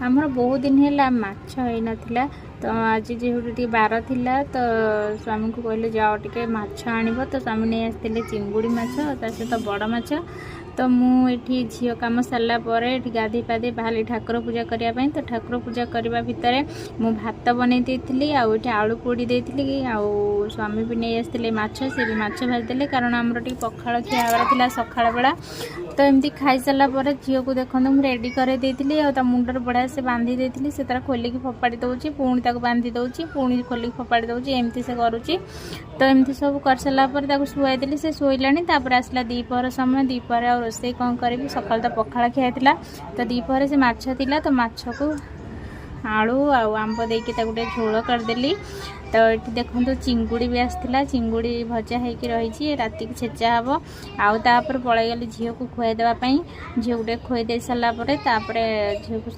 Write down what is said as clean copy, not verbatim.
आमर बहुत दिन है माछ होता तो आज जेहूँ बार थिला तो स्वामी को कहले जाओ टे माछ आनिब तो स्वामी नहीं आसते चिंगुड़ी माछ ता सहित बड़ माछ तो मुझे झील कम सारापर ये गाधे पाधे बाहर ठाकुर पूजा करने तो ठाकुर पूजा करने भितर मु भात बनई देती आठ आलू पोड़ी देती आउ स्वामी भी नहीं आसते माछ से भी माछ भाजदे कारण आमर टी पखाड़ खिया सकाळ बेला तो एमती खाई सारापर झील को देखो मुझे रेडी कर देती मुंडर बढ़िया से बांधी देती से तार खोलिकी फोपाड़ी दूसरी पुणी ताक बांधी दूसरी पुणी खोलिकी फोपाड़ी दूसरी एमती से करुच्ची तो एमती सब कर सारापर शुआई देली से शोलानी आसला दीपहर समय दीपहर आ रोसे कौन करी सकाल तो पखाड़ खिया तो दीपहर से माछ थिला तो माछ को आलू आंब देकी गोटे झोल करदेली तो ये देखो चिंगुड़ी भी आसला चिंगुड़ी भजा होगी रही राति छेचा हम आउपर पलैगली झील को खुआई देवाई झील गोटे खुआई दे सारापर झील को